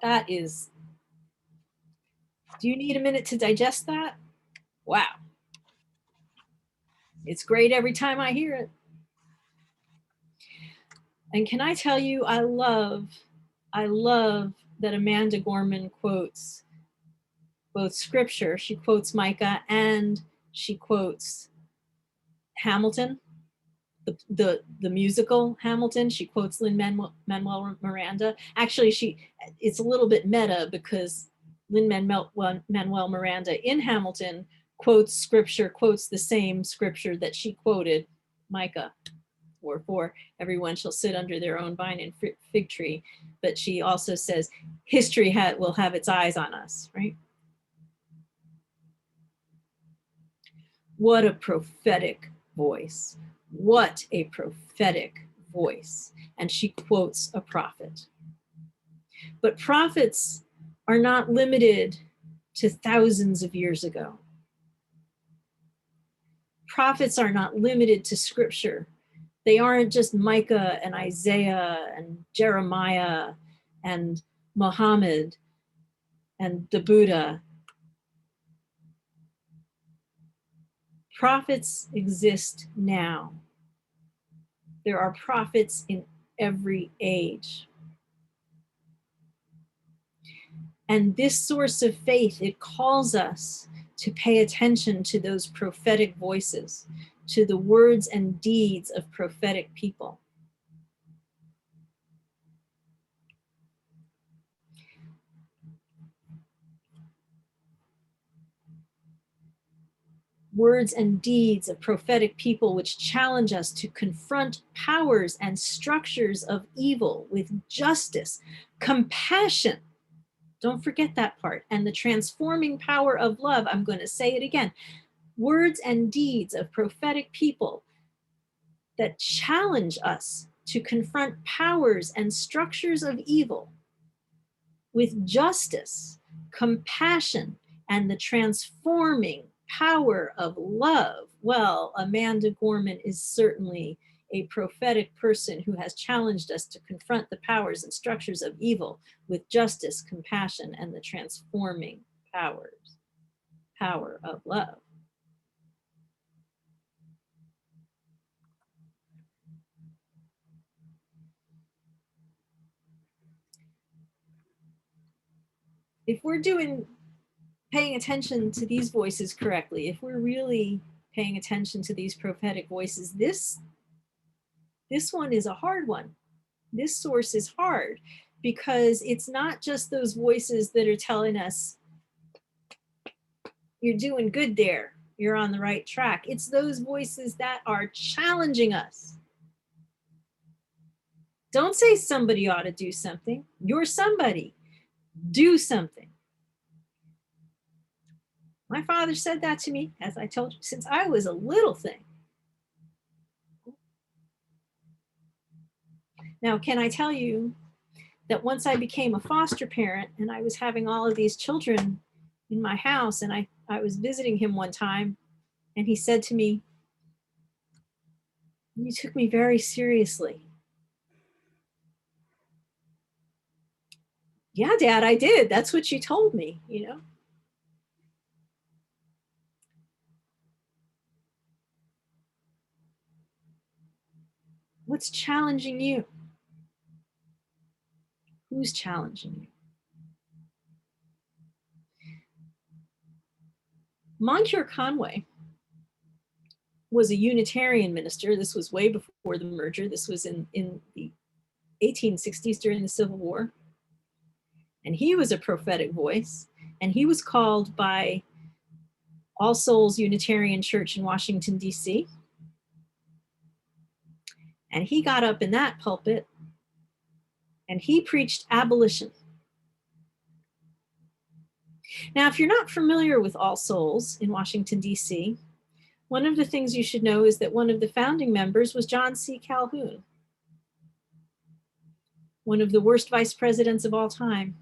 That is, do you need a minute to digest that? Wow. It's great every time I hear it. And can I tell you, I love that Amanda Gorman quotes both scripture. She quotes Micah and she quotes Hamilton, the musical Hamilton. She quotes Lin-Manuel Miranda. Actually, it's a little bit meta because Lin-Manuel Miranda in Hamilton quotes scripture, quotes the same scripture that she quoted Micah. For everyone shall sit under their own vine and fig tree. But she also says, history will have its eyes on us, right? What a prophetic voice. What a prophetic voice. And she quotes a prophet. But prophets are not limited to thousands of years ago. Prophets are not limited to scripture. They aren't just Micah and Isaiah and Jeremiah and Muhammad and the Buddha. Prophets exist now. There are prophets in every age. And this source of faith, it calls us to pay attention to those prophetic voices, to the words and deeds of prophetic people. Words and deeds of prophetic people which challenge us to confront powers and structures of evil with justice, compassion. Don't forget that part. And the transforming power of love. I'm going to say it again. Words and deeds of prophetic people that challenge us to confront powers and structures of evil with justice, compassion, and the transforming power of love. Well, Amanda Gorman is certainly a prophetic person who has challenged us to confront the powers and structures of evil with justice, compassion, and the transforming power of love. If we're paying attention to these voices correctly, if we're really paying attention to these prophetic voices, this one is a hard one. This source is hard because it's not just those voices that are telling us, you're doing good there, you're on the right track. It's those voices that are challenging us. Don't say somebody ought to do something. You're somebody. Do something. My father said that to me, as I told you, since I was a little thing. Now, can I tell you that once I became a foster parent and I was having all of these children in my house, and I was visiting him one time, and he said to me, "You took me very seriously." Yeah, Dad, I did. That's what you told me, you know. What's challenging you? Who's challenging you? Moncure Conway was a Unitarian minister. This was way before the merger. This was in the 1860s during the Civil War. And he was a prophetic voice. And he was called by All Souls Unitarian Church in Washington, D.C. And he got up in that pulpit and he preached abolition. Now, if you're not familiar with All Souls in Washington, D.C., one of the things you should know is that one of the founding members was John C. Calhoun, one of the worst vice presidents of all time.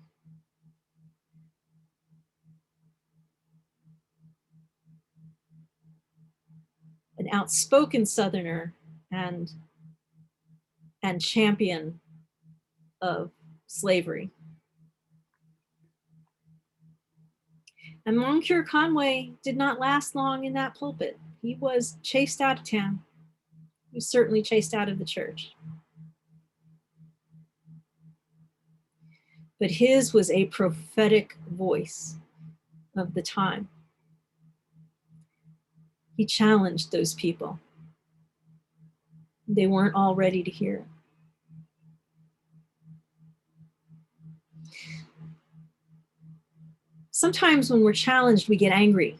An outspoken Southerner and champion of slavery. And Monsieur Conway did not last long in that pulpit. He was chased out of town. He was certainly chased out of the church. But his was a prophetic voice of the time. He challenged those people. They weren't all ready to hear it. Sometimes when we're challenged, we get angry.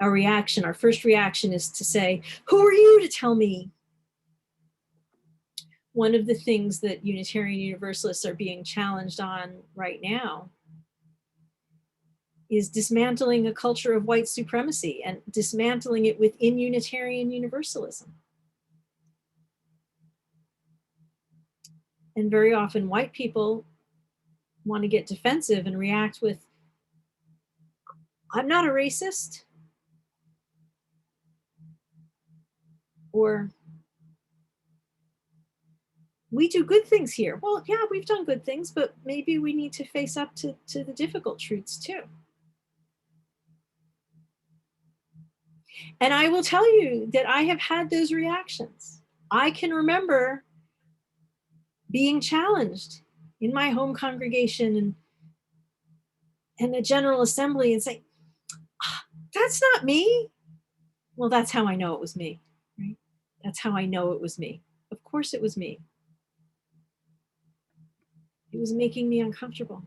Our first reaction is to say, who are you to tell me? One of the things that Unitarian Universalists are being challenged on right now is dismantling a culture of white supremacy and dismantling it within Unitarian Universalism. And very often white people want to get defensive and react with, I'm not a racist, or we do good things here. Well, yeah, we've done good things, but maybe we need to face up to the difficult truths too. And I will tell you that I have had those reactions. I can remember being challenged in my home congregation and a general assembly and saying, that's not me. Well, that's how I know it was me, right? That's how I know it was me. Of course it was me. It was making me uncomfortable.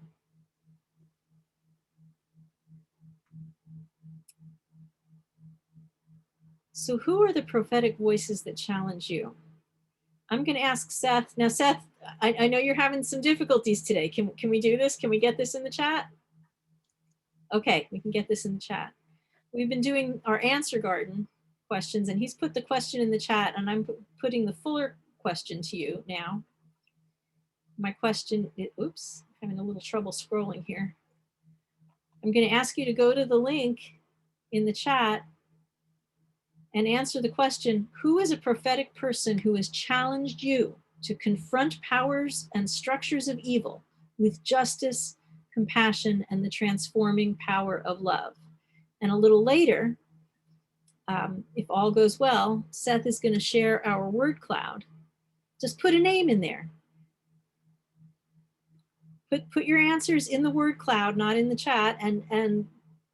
So who are the prophetic voices that challenge you? I'm going to ask Seth. Now, Seth, I know you're having some difficulties today. Can we do this? Can we get this in the chat? Okay, we can get this in the chat. We've been doing our answer garden questions, and he's put the question in the chat, and I'm putting the fuller question to you now. My question is, oops, I'm having a little trouble scrolling here. I'm going to ask you to go to the link in the chat and answer the question, who is a prophetic person who has challenged you to confront powers and structures of evil with justice, compassion, and the transforming power of love? And a little later, if all goes well, Seth is going to share our word cloud. Just put a name in there. Put your answers in the word cloud, not in the chat, and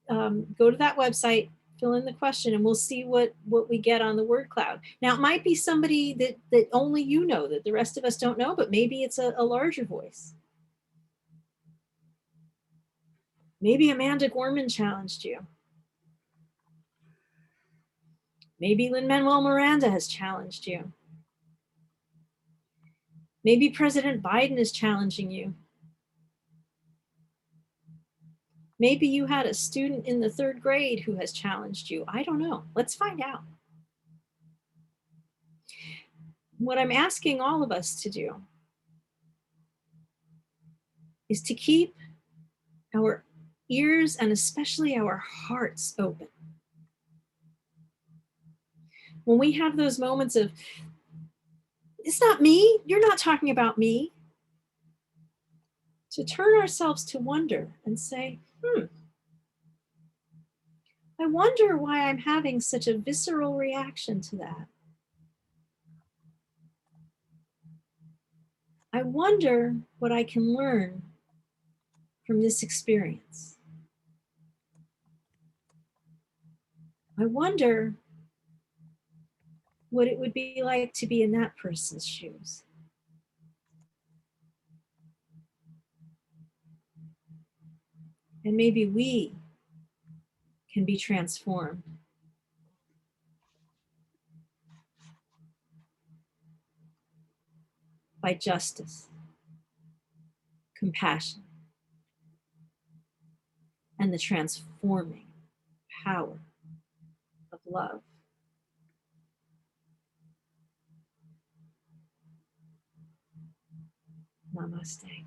go to that website, fill in the question, and we'll see what we get on the word cloud. Now, it might be somebody that only you know, that the rest of us don't know, but maybe it's a larger voice. Maybe Amanda Gorman challenged you. Maybe Lin-Manuel Miranda has challenged you. Maybe President Biden is challenging you. Maybe you had a student in the 3rd grade who has challenged you. I don't know. Let's find out. What I'm asking all of us to do is to keep our ears and especially our hearts open. When we have those moments of, it's not me, you're not talking about me, to turn ourselves to wonder and say, I wonder why I'm having such a visceral reaction to that. I wonder what I can learn from this experience. I wonder what it would be like to be in that person's shoes. And maybe we can be transformed by justice, compassion, and the transforming power of love. Namaste.